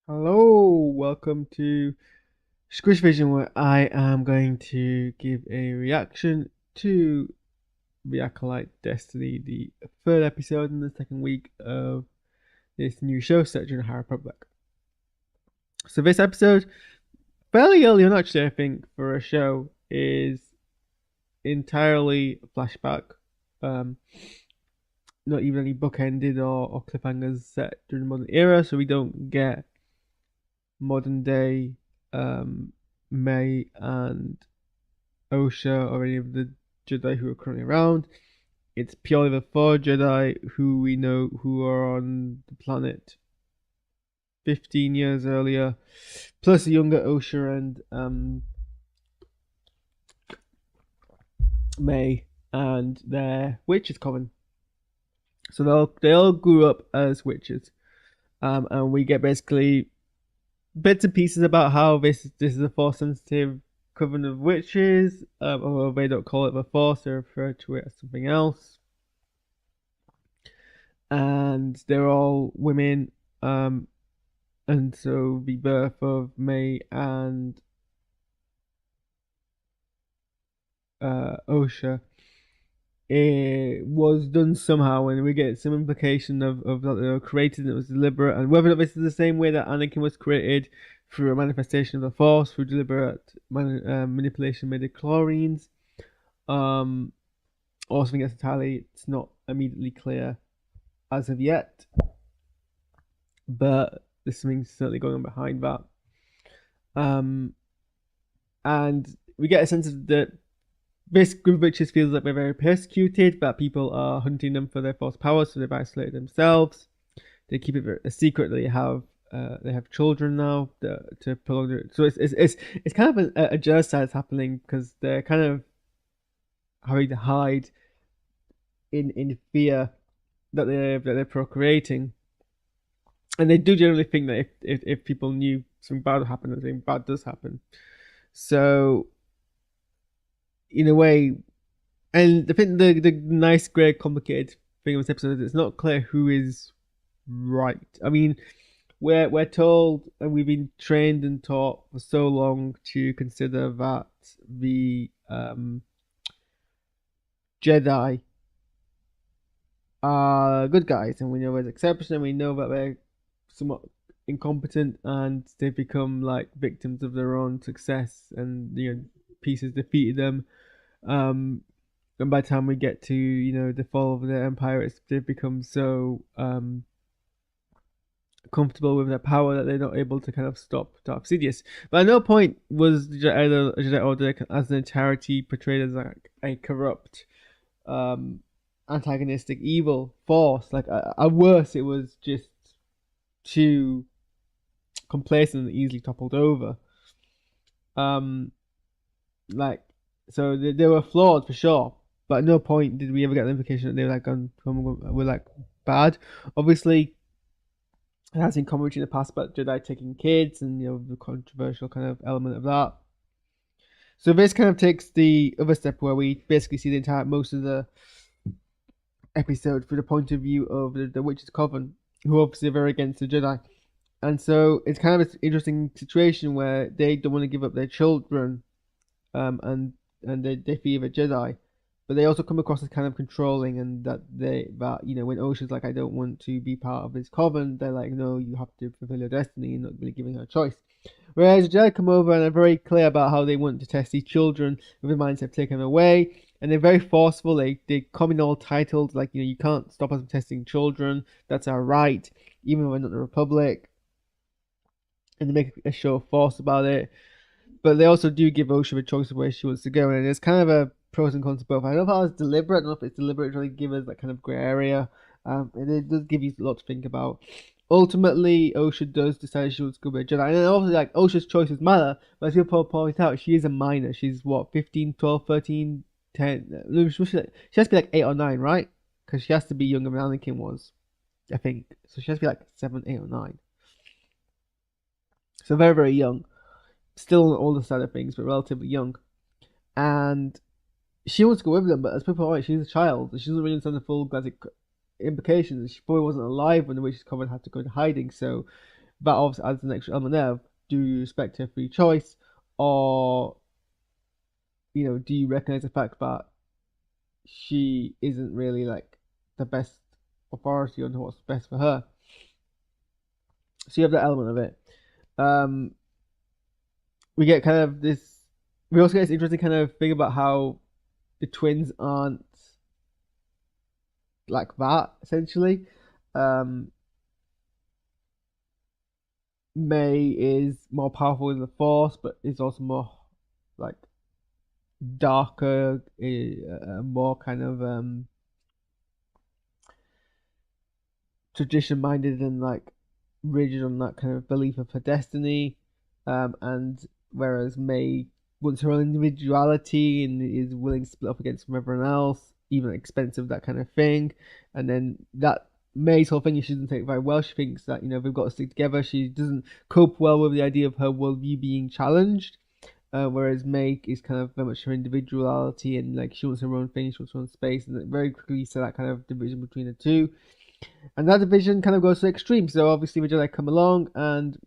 Hello, welcome to Squish Vision, where I am going to give a reaction to the Acolyte Destiny, the third episode in the second week of this new show set during the High Republic. So this episode, fairly early on actually, I think, for a show, is entirely flashback. Um, Not even any bookended or cliffhangers set during the modern era, so we don't get modern day um, May and Osha or any of the Jedi who are currently around. It's purely the four Jedi who we know who are on the planet 15 years earlier, plus a younger Osha and May and their witches coven. So they all grew up as witches, and we get basically bits and pieces about how this is a force sensitive coven of witches, although they don't call it the force, they refer to it as something else. And they're all women, and so the birth of May and Osha, it was done somehow, and we get some implication of that they were created and it was deliberate, and whether or not this is the same way that Anakin was created through a manifestation of the Force, through deliberate manipulation of midichlorians, or something else entirely. It's not immediately clear as of yet, but there's something certainly going on behind that. Um, and we get a sense of that this group of witches feels like they're very persecuted, that people are hunting them for their false powers, so they've isolated themselves. They keep it a secret. They have children now to prolong their. So it's kind of a genocide happening because they're kind of having to hide in fear that they're procreating, and they do generally think that if people knew something bad would happen, something bad does happen. So in a way, and the nice, great, complicated thing of this episode is it's not clear who is right. I mean, we're told and we've been trained and taught for so long to consider that the Jedi are good guys, and we know there's exceptions, and we know that they're somewhat incompetent and they've become like victims of their own success, and pieces defeated them. And by the time we get to the fall of the empire, they've become so comfortable with their power that they're not able to kind of stop Darth Sidious. But at no point was the Jedi Order as an entirety portrayed as like a corrupt, um, antagonistic, evil force. Like at worst, it was just too complacent and easily toppled over. Um, like so they were flawed for sure, but at no point did we ever get the implication that they were like were like bad. Obviously, it has been commentary in the past about Jedi taking kids and the controversial kind of element of that. So this kind of takes the other step where we basically see the entire most of the episode through the point of view of the witches' coven, who obviously are very against the Jedi. And so it's kind of an interesting situation where they don't want to give up their children, and they fear the Jedi, but they also come across as kind of controlling, and that when Osha's like, I don't want to be part of this coven, they're like, no, you have to fulfill your destiny, and not really giving her a choice. Whereas the Jedi come over and are very clear about how they want to test these children with the mindset taken away, and they're very forceful. They come in all titled, like, you can't stop us from testing children. That's our right, even though we're not the Republic. And they make a show of force about it. But they also do give Osha a choice of where she wants to go, and it's kind of a pros and cons to both. I don't know if that was deliberate. I don't know if it's deliberate to really give us that kind of grey area. And it does give you a lot to think about. Ultimately, Osha does decide she wants to go be a Jedi. And obviously, like, Osha's choices matter, but as people point out, she is a minor. She's, what, 15, 12, 13, 10? She has to be like 8 or 9, right? Because she has to be younger than Anakin was, I think. So she has to be like 7, 8, or 9. So very, very young. Still on the older side of things, but relatively young. And she wants to go with them, but as people point out, she's a child. She doesn't really understand the full galactic implications. She probably wasn't alive when the witches' coven had to go into hiding, so that obviously adds an extra element there. Do you respect her free choice, or do you recognize the fact that she isn't really like the best authority on what's best for her? So you have that element of it. Um, we get kind of this. We also get this interesting kind of thing about how the twins aren't like that essentially. Um, May is more powerful in the Force, but is also more like darker, more kind of tradition minded and like rigid on that kind of belief of her destiny. And whereas May wants her own individuality and is willing to split up against everyone else, even expensive, that kind of thing. And then that May's whole thing is she doesn't take it very well. She thinks that we've got to stick together. She doesn't cope well with the idea of her worldview being challenged. Whereas May is kind of very much her individuality and like she wants her own thing, she wants her own space, and very quickly you see that kind of division between the two. And that division kind of goes to extreme. So obviously the Jedi come along and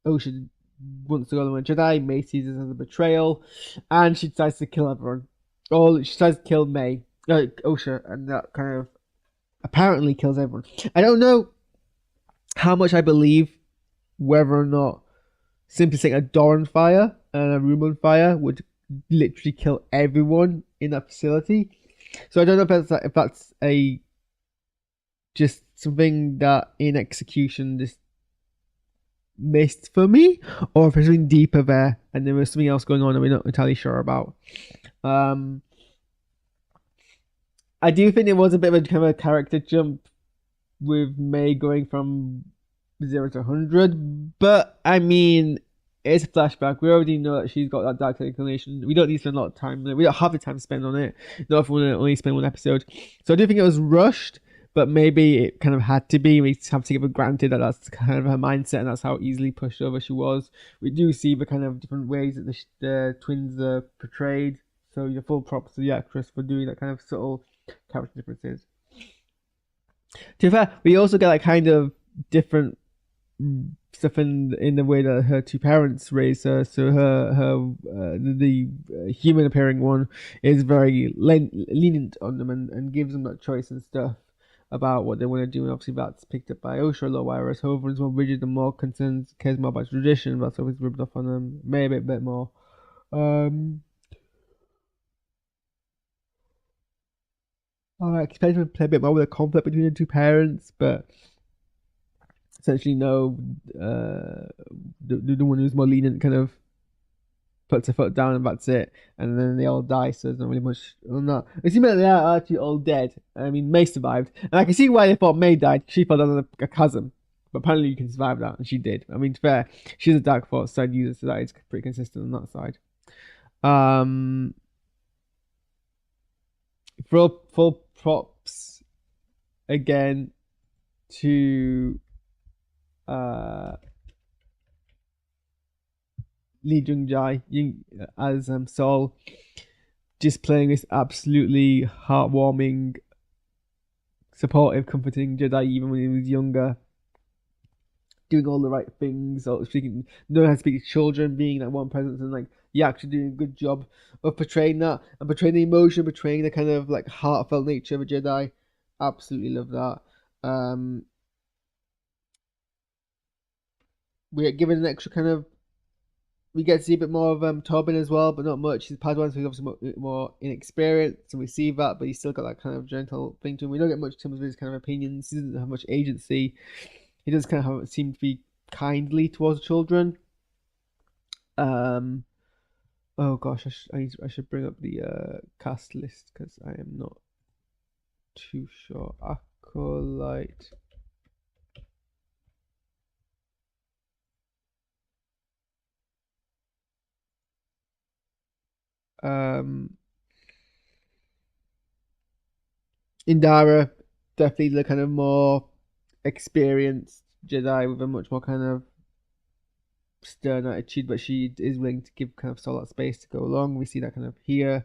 Ocean wants to go on a Jedi. May sees this as a betrayal, and she decides to kill everyone. Or she decides to kill May, Osha, and that kind of apparently kills everyone. I don't know how much I believe whether or not simply setting a door on fire and a room on fire would literally kill everyone in that facility. So I don't know if that's a just something that in execution just missed for me, or if there's something deeper there and there was something else going on that we're not entirely sure about. I do think it was a bit of a kind of a character jump with May going from 0 to 100, but I mean, it's a flashback. We already know that she's got that dark side inclination. We don't need to spend a lot of time. We don't have the time to spend on it. Not if we want to only spend one episode. So I do think it was rushed, but maybe it kind of had to be. We have to take it for granted that that's kind of her mindset and that's how easily pushed over she was. We do see the kind of different ways that the twins are portrayed. So your full props to the actress for doing that kind of subtle character differences. To be fair, we also get like kind of different stuff in the way that her two parents raised her. So the human appearing one is very lenient on them and gives them that choice and stuff about what they want to do, and obviously that's picked up by Osha a lot, whereas Hover is more rigid and more concerned, cares more about tradition. That's always rubbed off on them, maybe a bit more. I expect to play a bit more with the conflict between the two parents, but essentially no, the one who's more lenient kind of puts a foot down and that's it, and then they all die. So there's not really much on that. It seems like they are actually all dead. I mean, May survived, and I can see why they thought May died. She fell down a chasm, but apparently you can survive that, and she did. I mean, fair. She's a Dark Force side user, so that is pretty consistent on that side. Full props again to Lee Jung Jae as Sol, just playing this absolutely heartwarming, supportive, comforting Jedi even when he was younger, doing all the right things, or speaking, knowing how to speak to children, being that one presence, and like actually doing a good job of portraying that and portraying the emotion, portraying the kind of like heartfelt nature of a Jedi. Absolutely love that. We're given an extra kind of. We get to see a bit more of Tobin as well, but not much. He's Padawan, so he's obviously more inexperienced, and we see that, but he's still got that kind of gentle thing to him. We don't get much in terms of his kind of opinions. He doesn't have much agency. He does kind of seem to be kindly towards children. Oh gosh, I should bring up the cast list because I am not too sure. Acolyte. Indara, definitely the kind of more experienced Jedi with a much more kind of stern attitude, but she is willing to give kind of Sol that space to go along. We see that kind of here.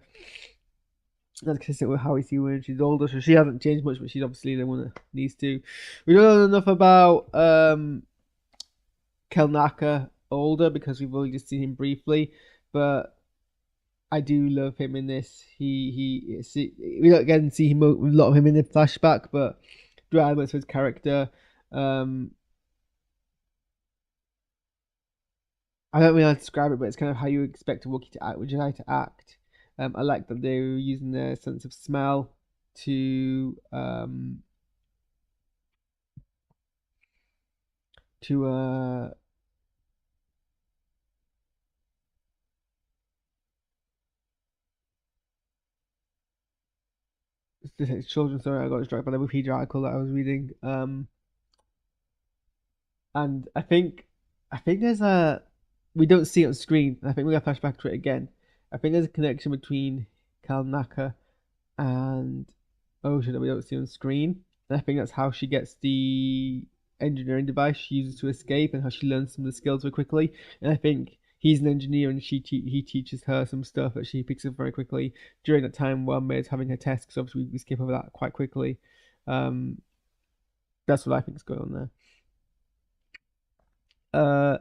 That's consistent with how we see her when she's older, so she hasn't changed much, but she's obviously the one that needs to. We don't know enough about Kelnaka older because we've only just seen him briefly, but I do love him in this. We don't again see him a lot of him in the flashback, but great elements of his character. Um, I don't really know how to describe it, but it's kind of how you expect a Wookiee to act, would you like to act. I like that they were using their sense of smell to to children. Sorry, I got distracted by the Wikipedia article that I was reading. And I think there's a we don't see it on screen. I think we're gonna flashback to it again. I think there's a connection between Kalnaka and Ocean that we don't see on screen. And I think that's how she gets the engineering device she uses to escape, and how she learns some of the skills very quickly. And I think he's an engineer, and he teaches her some stuff that she picks up very quickly during that time while May's having her test. Because obviously we skip over that quite quickly. Um, that's what I think is going on there. Uh,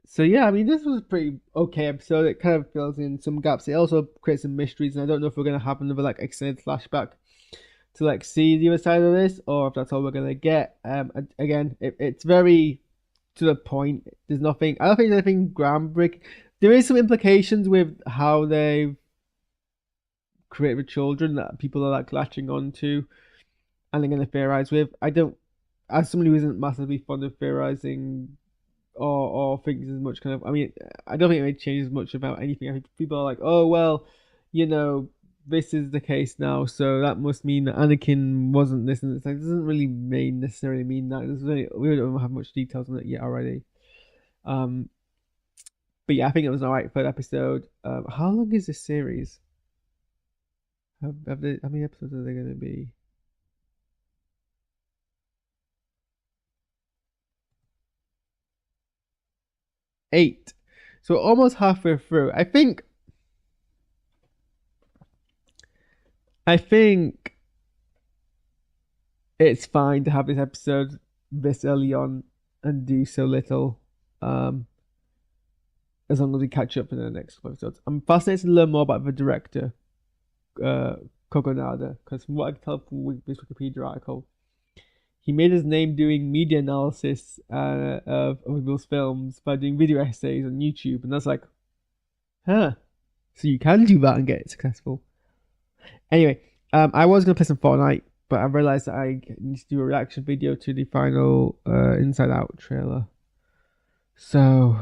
So yeah, I mean, this was a pretty okay episode. It kind of fills in some gaps. It also creates some mysteries, and I don't know if we're gonna have another like extended flashback to like see the other side of this, or if that's all we're gonna get. Again, it's very to the point. There's nothing. I don't think there's anything groundbreaking. There is some implications with how they've created children that people are like latching on to, and they're gonna theorize with. I don't. As somebody who isn't massively fond of theorizing or thinks as much kind of. I mean, I don't think it really changes much about anything. I think people are like, oh well, you know, this is the case now, so that must mean that Anakin wasn't this, and it's like it doesn't really necessarily mean that. We don't have much details on it yet already. Um, but yeah, I think it was alright third episode. How long is this series? How many episodes are they going to be? 8. So almost halfway through. I think it's fine to have this episode this early on and do so little. Um, as long as we catch up in the next couple episodes. I'm fascinated to learn more about the director, uh, Kogonada, because from what I can tell from this Wikipedia article, he made his name doing media analysis of other people's films by doing video essays on YouTube, and that's like, huh. So you can do that and get it successful. Anyway, I was gonna play some Fortnite, but I realized that I need to do a reaction video to the final Inside Out trailer. So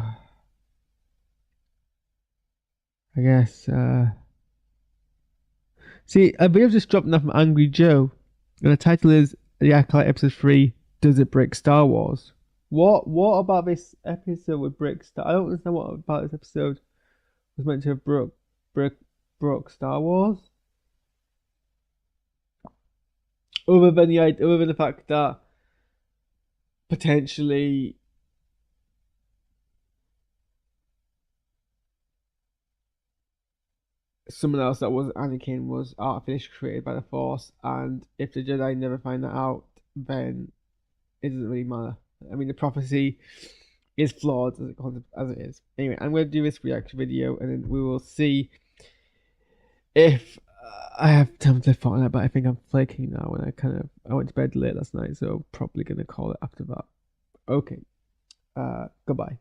I guess see a video just dropped now from Angry Joe, and the title is The Acolyte Episode 3. Does it break Star Wars? What about this episode would break Star? I don't understand what about this episode was meant to have broke Star Wars. Other than the fact that potentially someone else that was Anakin was artificially created by the Force, and if the Jedi never find that out, then it doesn't really matter. I mean, the prophecy is flawed as it is. Anyway, I'm going to do this reaction video, and then we will see if I have time to Fortnite. But I think I'm flaking now, and I went to bed late last night, so probably going to call it after that. Okay, goodbye.